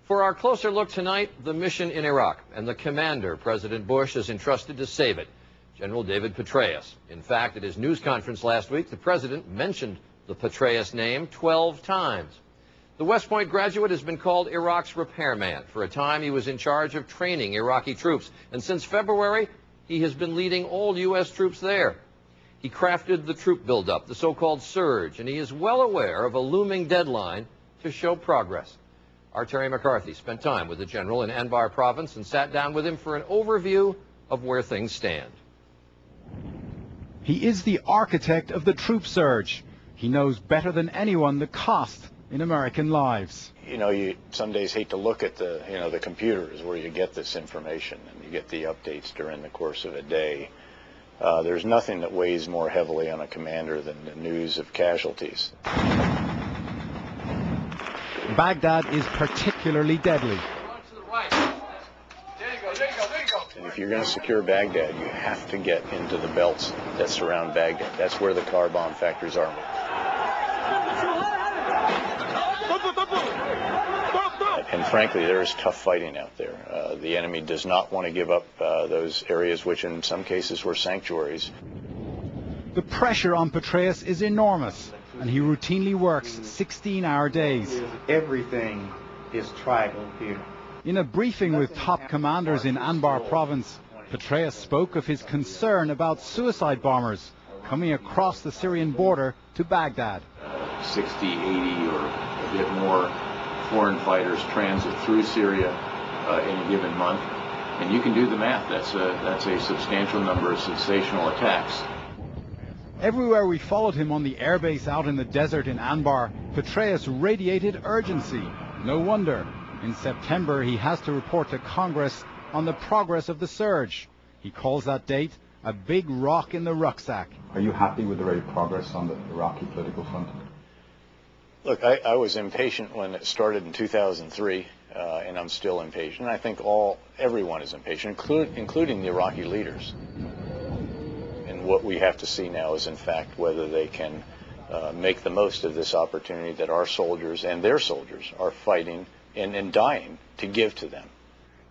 For our closer look tonight, the mission in Iraq and the commander President Bush has entrusted to save it, General David Petraeus. In fact, at his news conference last week, the president mentioned the Petraeus name 12 times. The West Point graduate has been called Iraq's repairman. For a time, he was in charge of training Iraqi troops, and since February, he has been leading all U.S. troops there. He crafted the troop buildup, the so-called surge, and he is well aware of a looming deadline to show progress. Our Terry McCarthy spent time with the general in Anbar province and sat down with him for an overview of where things stand. He is the architect of the troop surge. He knows better than anyone the cost in American lives. You know, you some days hate to look at the computers where you get this information and you get the updates during the course of a day. There's nothing that weighs more heavily on a commander than the news of casualties. Baghdad is particularly deadly. And if you're going to secure Baghdad, you have to get into the belts that surround Baghdad. That's where the car bomb factories are. And frankly, there is tough fighting out there. The enemy does not want to give up those areas which in some cases were sanctuaries. The pressure on Petraeus is enormous, and he routinely works 16-hour days. Everything is tribal here. In a briefing with top commanders in Anbar province, Petraeus spoke of his concern about suicide bombers coming across the Syrian border to Baghdad. 60, 80 or a bit more foreign fighters transit through Syria in a given month, and you can do the math. That's a substantial number of sensational attacks. Everywhere we followed him on the airbase out in the desert in Anbar, Petraeus radiated urgency. No wonder. In September, he has to report to Congress on the progress of the surge. He calls that date a big rock in the rucksack. Are you happy with the rate of progress on the Iraqi political front? Look, I was impatient when it started in 2003, and I'm still impatient. I think everyone is impatient, including the Iraqi leaders. And what we have to see now is, in fact, whether they can make the most of this opportunity that our soldiers and their soldiers are fighting and dying to give to them.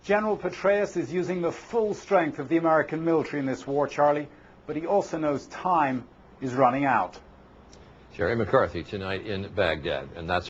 General Petraeus is using the full strength of the American military in this war, Charlie, but he also knows time is running out. Terry McCarthy tonight in Baghdad, and that's